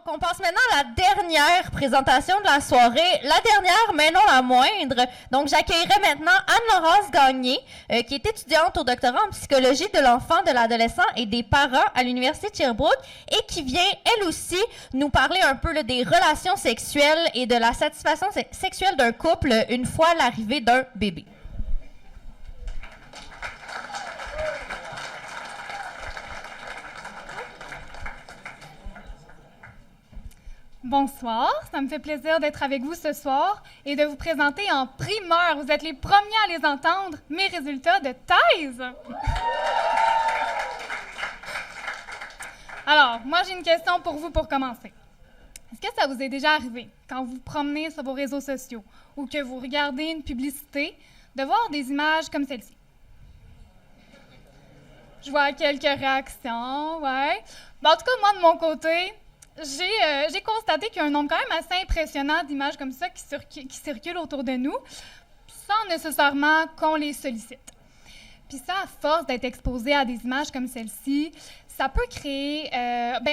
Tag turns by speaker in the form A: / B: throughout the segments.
A: Donc, on passe maintenant à la dernière présentation de la soirée. La dernière, mais non la moindre. Donc, j'accueillerai maintenant Anne-Laurence Gagné, qui est étudiante au doctorat en psychologie de l'enfant, de l'adolescent et des parents à l'Université de Sherbrooke et qui vient, elle aussi, nous parler un peu là, des relations sexuelles et de la satisfaction sexuelle d'un couple une fois l'arrivée d'un bébé.
B: Bonsoir, ça me fait plaisir d'être avec vous ce soir et de vous présenter en primeur, vous êtes les premiers à les entendre, mes résultats de thèse. Alors, moi j'ai une question pour vous pour commencer. Est-ce que ça vous est déjà arrivé, quand vous vous promenez sur vos réseaux sociaux ou que vous regardez une publicité, de voir des images comme celle-ci? Je vois quelques réactions, ouais. Ben, en tout cas, moi de mon côté, j'ai constaté qu'il y a un nombre quand même assez impressionnant d'images comme ça qui circulent autour de nous, sans nécessairement qu'on les sollicite. Puis ça, à force d'être exposé à des images comme celle-ci, ça peut créer...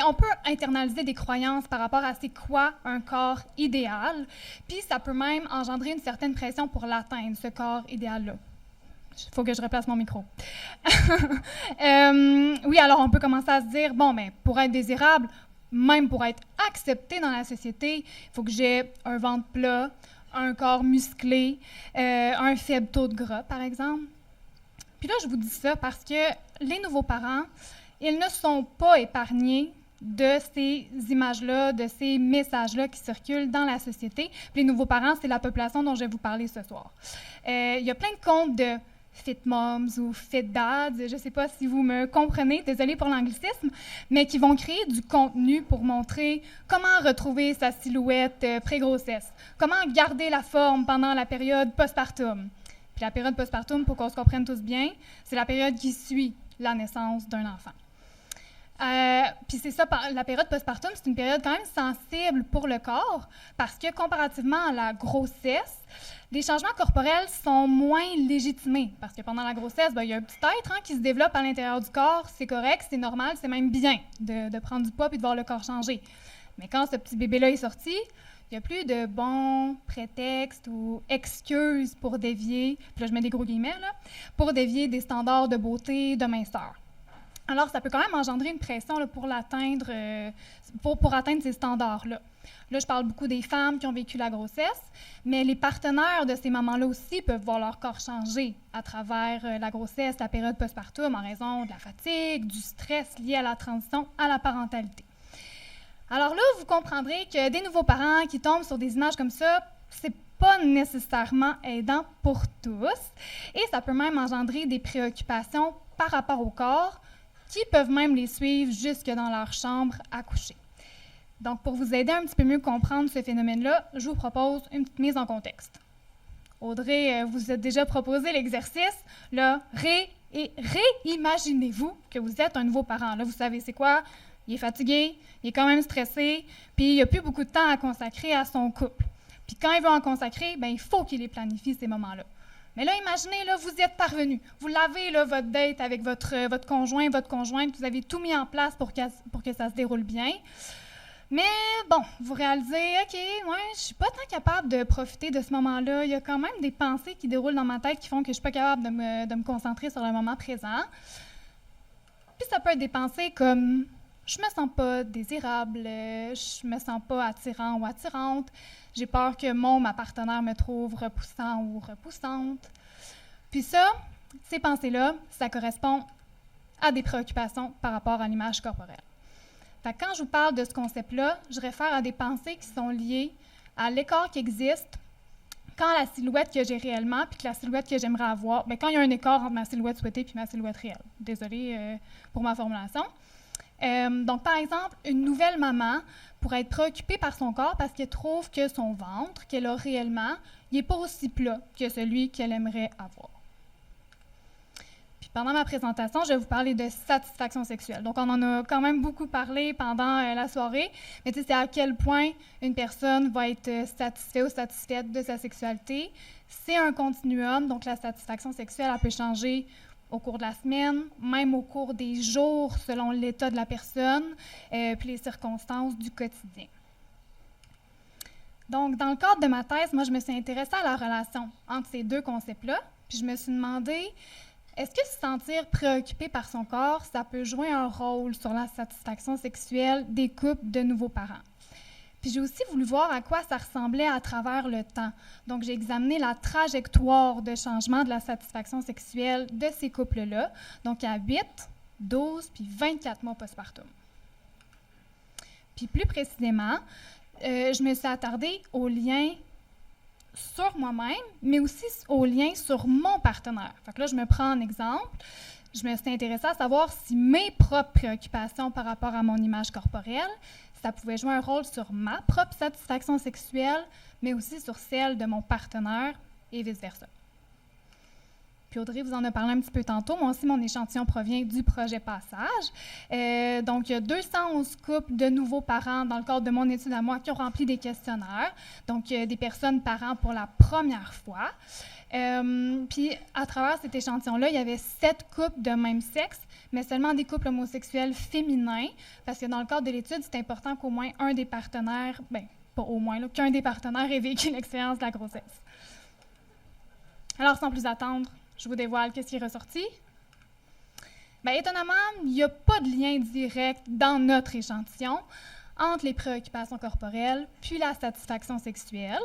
B: on peut internaliser des croyances par rapport à c'est quoi un corps idéal, puis ça peut même engendrer une certaine pression pour l'atteindre, ce corps idéal-là. Il faut que je replace mon micro. Oui, alors on peut commencer à se dire, pour être désirable, même pour être accepté dans la société, il faut que j'ai un ventre plat, un corps musclé, un faible taux de gras, par exemple. Puis là, je vous dis ça parce que les nouveaux parents, ils ne sont pas épargnés de ces images-là, de ces messages-là qui circulent dans la société. Puis les nouveaux parents, c'est la population dont je vais vous parler ce soir. Il y a plein de comptes de Fit Moms ou Fit Dads, je ne sais pas si vous me comprenez, désolée pour l'anglicisme, mais qui vont créer du contenu pour montrer comment retrouver sa silhouette pré-grossesse, comment garder la forme pendant la période postpartum. Puis la période postpartum, pour qu'on se comprenne tous bien, c'est la période qui suit la naissance d'un enfant. Puis c'est ça, la période postpartum, c'est une période quand même sensible pour le corps parce que comparativement à la grossesse, les changements corporels sont moins légitimés parce que pendant la grossesse, il y a un petit être qui se développe à l'intérieur du corps, c'est correct, c'est normal, c'est même bien de prendre du poids puis de voir le corps changer. Mais quand ce petit bébé-là est sorti, il n'y a plus de bons prétextes ou excuses pour dévier, puis là je mets des gros guillemets, là, pour dévier des standards de beauté, de minceur. Alors, ça peut quand même engendrer une pression là, pour l'atteindre, pour atteindre ces standards-là. Là, je parle beaucoup des femmes qui ont vécu la grossesse, mais les partenaires de ces mamans-là aussi peuvent voir leur corps changer à travers la grossesse, la période postpartum, en raison de la fatigue, du stress lié à la transition à la parentalité. Alors là, vous comprendrez que des nouveaux parents qui tombent sur des images comme ça, c'est pas nécessairement aidant pour tous, et ça peut même engendrer des préoccupations par rapport au corps, qui peuvent même les suivre jusque dans leur chambre à coucher. Donc, pour vous aider un petit peu mieux comprendre ce phénomène-là, je vous propose une petite mise en contexte. Audrey, vous a déjà proposé l'exercice, là, réimaginez-vous que vous êtes un nouveau parent. Là, vous savez c'est quoi? Il est fatigué, il est quand même stressé, puis il n'a plus beaucoup de temps à consacrer à son couple. Puis quand il veut en consacrer, il faut qu'il les planifie ces moments-là. Mais là, imaginez, là, vous y êtes parvenu. Vous l'avez, là, votre date avec votre conjoint, votre conjointe, vous avez tout mis en place pour que ça se déroule bien. Mais bon, vous réalisez, OK, je suis pas tant capable de profiter de ce moment-là. Il y a quand même des pensées qui déroulent dans ma tête qui font que je suis pas capable de me concentrer sur le moment présent. Puis ça peut être des pensées comme je me sens pas désirable, je me sens pas attirant ou attirante, j'ai peur que ma partenaire me trouve repoussant ou repoussante. Puis ça, ces pensées-là, ça correspond à des préoccupations par rapport à l'image corporelle. Fait que quand je vous parle de ce concept-là, je réfère à des pensées qui sont liées à l'écart qui existe quand la silhouette que j'ai réellement puis que la silhouette que j'aimerais avoir, quand il y a un écart entre ma silhouette souhaitée puis ma silhouette réelle. Désolée pour ma formulation. Donc, par exemple, une nouvelle maman pourrait être préoccupée par son corps parce qu'elle trouve que son ventre, qu'elle a réellement, il n'est pas aussi plat que celui qu'elle aimerait avoir. Puis pendant ma présentation, je vais vous parler de satisfaction sexuelle. Donc, on en a quand même beaucoup parlé pendant la soirée, mais c'est à quel point une personne va être satisfaite ou satisfaite de sa sexualité. C'est un continuum, donc la satisfaction sexuelle, elle peut changer au cours de la semaine, même au cours des jours selon l'état de la personne, puis les circonstances du quotidien. Donc, dans le cadre de ma thèse, moi, je me suis intéressée à la relation entre ces deux concepts-là, puis je me suis demandé, est-ce que se sentir préoccupé par son corps, ça peut jouer un rôle sur la satisfaction sexuelle des couples de nouveaux parents? Puis j'ai aussi voulu voir à quoi ça ressemblait à travers le temps. Donc, j'ai examiné la trajectoire de changement de la satisfaction sexuelle de ces couples-là, donc à 8, 12 puis 24 mois postpartum. Puis plus précisément, je me suis attardée aux liens sur moi-même, mais aussi aux liens sur mon partenaire. Fait que là, je me prends en exemple. Je me suis intéressée à savoir si mes propres préoccupations par rapport à mon image corporelle, ça pouvait jouer un rôle sur ma propre satisfaction sexuelle, mais aussi sur celle de mon partenaire et vice-versa. Puis Audrey vous en a parlé un petit peu tantôt. Moi aussi, mon échantillon provient du projet Passage. Donc, il y a 211 couples de nouveaux parents dans le cadre de mon étude à moi qui ont rempli des questionnaires. Donc, des personnes parents pour la première fois. Puis, à travers cet échantillon-là, il y avait 7 couples de même sexe, mais seulement des couples homosexuels féminins, parce que dans le cadre de l'étude, c'est important qu'au moins un des partenaires, pas au moins, qu'un des partenaires ait vécu l'expérience de la grossesse. Alors, sans plus attendre, je vous dévoile qu'est-ce qui est ressorti. Étonnamment, il n'y a pas de lien direct dans notre échantillon entre les préoccupations corporelles puis la satisfaction sexuelle,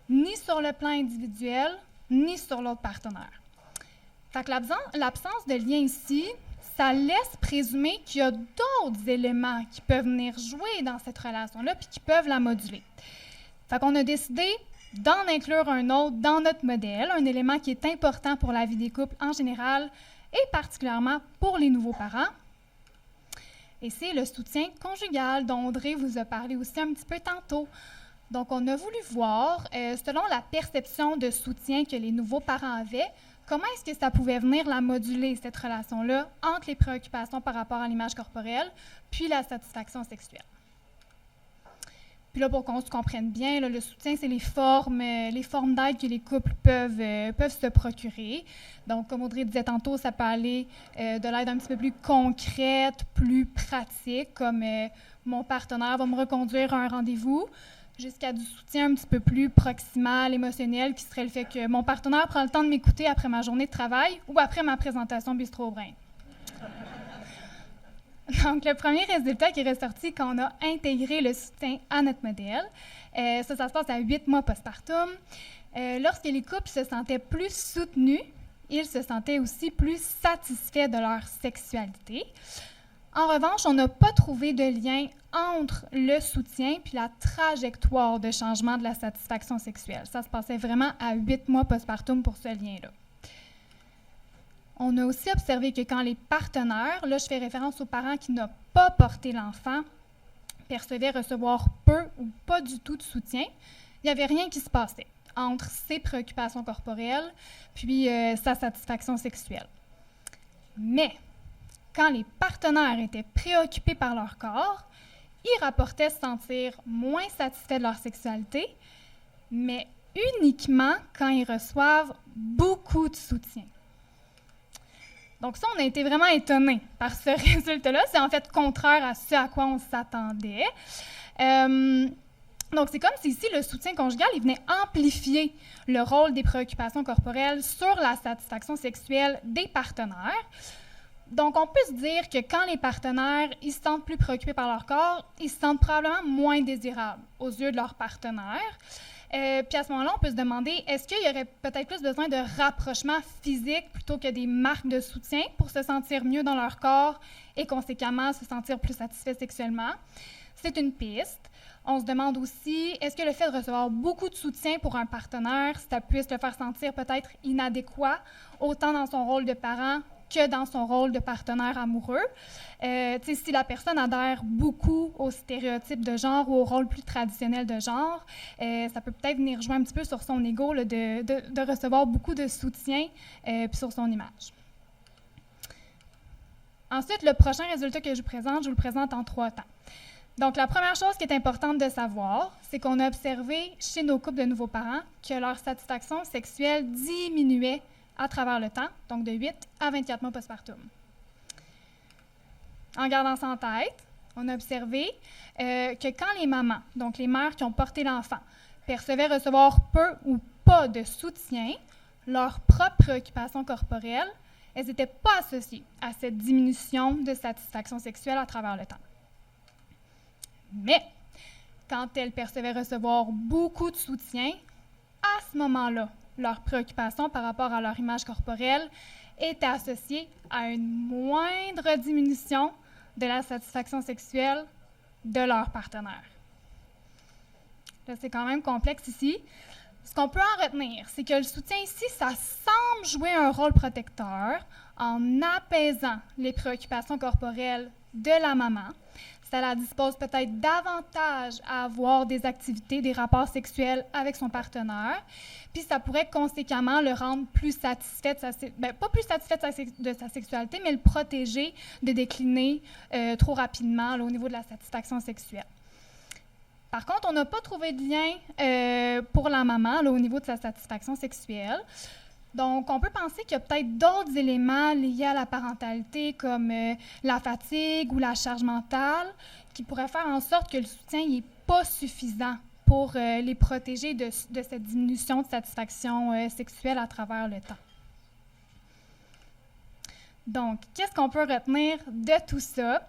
B: ni sur le plan individuel, ni sur l'autre partenaire. Fait que l'absence de lien ici, ça laisse présumer qu'il y a d'autres éléments qui peuvent venir jouer dans cette relation-là puis qui peuvent la moduler. Fait qu'on a décidé d'en inclure un autre dans notre modèle, un élément qui est important pour la vie des couples en général et particulièrement pour les nouveaux parents. Et c'est le soutien conjugal dont Audrey vous a parlé aussi un petit peu tantôt. Donc, on a voulu voir, selon la perception de soutien que les nouveaux parents avaient, comment est-ce que ça pouvait venir la moduler, cette relation-là, entre les préoccupations par rapport à l'image corporelle puis la satisfaction sexuelle. Puis là, pour qu'on se comprenne bien, là, le soutien, c'est les formes d'aide que les couples peuvent se procurer. Donc, comme Audrey disait tantôt, ça peut aller de l'aide un petit peu plus concrète, plus pratique, comme mon partenaire va me reconduire à un rendez-vous, jusqu'à du soutien un petit peu plus proximal, émotionnel, qui serait le fait que mon partenaire prend le temps de m'écouter après ma journée de travail ou après ma présentation bistrot au brin. Donc, le premier résultat qui est ressorti quand on a intégré le soutien à notre modèle, ça se passe à 8 mois postpartum. Lorsque les couples se sentaient plus soutenus, ils se sentaient aussi plus satisfaits de leur sexualité. En revanche, on n'a pas trouvé de lien entre le soutien puis la trajectoire de changement de la satisfaction sexuelle. Ça se passait vraiment à 8 mois postpartum pour ce lien-là. On a aussi observé que quand les partenaires, là je fais référence aux parents qui n'ont pas porté l'enfant, percevaient recevoir peu ou pas du tout de soutien, il n'y avait rien qui se passait entre ses préoccupations corporelles puis sa satisfaction sexuelle. Mais quand les partenaires étaient préoccupés par leur corps, ils rapportaient se sentir moins satisfaits de leur sexualité, mais uniquement quand ils reçoivent beaucoup de soutien. Donc ça, on a été vraiment étonnés par ce résultat-là. C'est en fait contraire à ce à quoi on s'attendait. Donc c'est comme si ici, le soutien conjugal, il venait amplifier le rôle des préoccupations corporelles sur la satisfaction sexuelle des partenaires. Donc on peut se dire que quand les partenaires ils se sentent plus préoccupés par leur corps, ils se sentent probablement moins désirables aux yeux de leur partenaire. Puis à ce moment-là, on peut se demander, est-ce qu'il y aurait peut-être plus besoin de rapprochement physique plutôt que des marques de soutien pour se sentir mieux dans leur corps et conséquemment se sentir plus satisfait sexuellement? C'est une piste. On se demande aussi, est-ce que le fait de recevoir beaucoup de soutien pour un partenaire, ça puisse le faire sentir peut-être inadéquat, autant dans son rôle de parent que dans son rôle de partenaire amoureux. Si la personne adhère beaucoup aux stéréotypes de genre ou au rôle plus traditionnel de genre, ça peut peut-être venir jouer un petit peu sur son ego là, de recevoir beaucoup de soutien puis sur son image. Ensuite, le prochain résultat que je vous présente en 3 temps. Donc, la première chose qui est importante de savoir, c'est qu'on a observé chez nos couples de nouveaux parents que leur satisfaction sexuelle diminuait à travers le temps, donc de 8 à 24 mois postpartum. En gardant ça en tête, on a observé que quand les mamans, donc les mères qui ont porté l'enfant, percevaient recevoir peu ou pas de soutien, leurs propres préoccupations corporelles, elles n'étaient pas associées à cette diminution de satisfaction sexuelle à travers le temps. Mais, quand elles percevaient recevoir beaucoup de soutien, à ce moment-là, leurs préoccupations par rapport à leur image corporelle étaient associées à une moindre diminution de la satisfaction sexuelle de leur partenaire. Là, c'est quand même complexe ici. Ce qu'on peut en retenir, c'est que le soutien ici, ça semble jouer un rôle protecteur en apaisant les préoccupations corporelles de la maman. Ça la dispose peut-être davantage à avoir des activités, des rapports sexuels avec son partenaire. Puis ça pourrait conséquemment le rendre plus satisfait pas plus satisfait de sa sexualité, mais le protéger de décliner trop rapidement là, au niveau de la satisfaction sexuelle. Par contre, on n'a pas trouvé de lien pour la maman là, au niveau de sa satisfaction sexuelle. Donc, on peut penser qu'il y a peut-être d'autres éléments liés à la parentalité, comme la fatigue ou la charge mentale, qui pourraient faire en sorte que le soutien n'est pas suffisant pour les protéger de cette diminution de satisfaction sexuelle à travers le temps. Donc, qu'est-ce qu'on peut retenir de tout ça?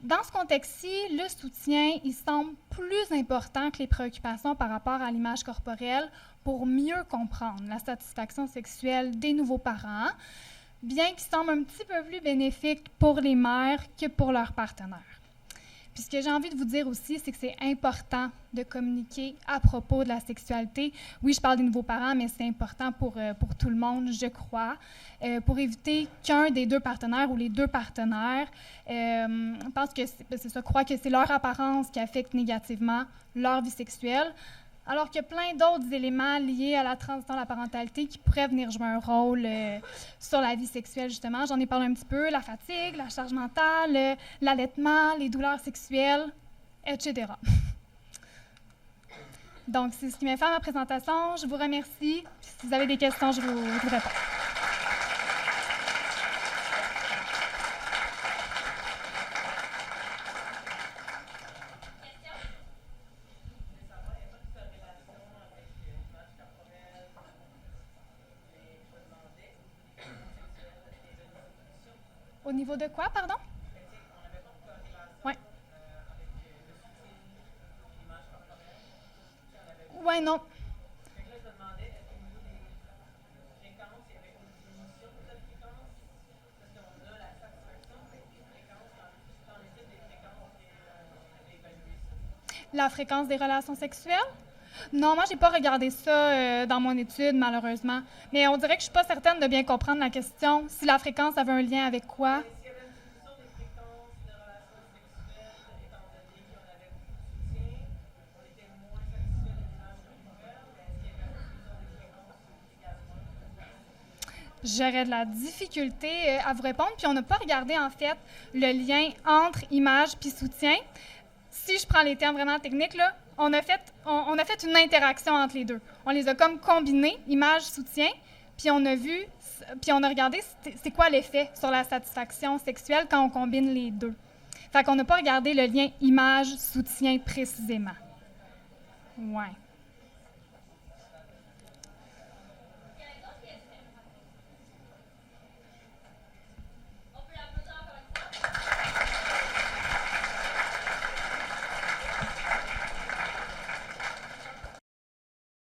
B: Dans ce contexte-ci, le soutien, il semble plus important que les préoccupations par rapport à l'image corporelle pour mieux comprendre la satisfaction sexuelle des nouveaux parents, bien qu'il semble un petit peu plus bénéfique pour les mères que pour leurs partenaires. Puis ce que j'ai envie de vous dire aussi, c'est que c'est important de communiquer à propos de la sexualité. Oui, je parle des nouveaux parents, mais c'est important pour tout le monde, je crois, pour éviter qu'un des deux partenaires ou les deux partenaires pense que croient que c'est leur apparence qui affecte négativement leur vie sexuelle, alors qu'il y a plein d'autres éléments liés à la transition de la parentalité qui pourraient venir jouer un rôle sur la vie sexuelle, justement. J'en ai parlé un petit peu, la fatigue, la charge mentale, l'allaitement, les douleurs sexuelles, etc. Donc, c'est ce qui m'a fait ma présentation. Je vous remercie. Si vous avez des questions, je vous réponds. Au niveau de quoi, pardon? Oui. Oui, non. La fréquence des relations sexuelles? Non, moi, j'ai pas regardé ça dans mon étude, malheureusement. Mais on dirait que je suis pas certaine de bien comprendre la question. Si la fréquence avait un lien avec quoi? J'aurais de la difficulté à vous répondre. Puis on n'a pas regardé, en fait, le lien entre image puis soutien. Si je prends les termes vraiment techniques, là, on a fait une interaction entre les deux. On les a comme combinés, image, soutien, puis on a regardé c'est quoi l'effet sur la satisfaction sexuelle quand on combine les deux. Fait qu'on n'a pas regardé le lien image-soutien précisément. Ouais.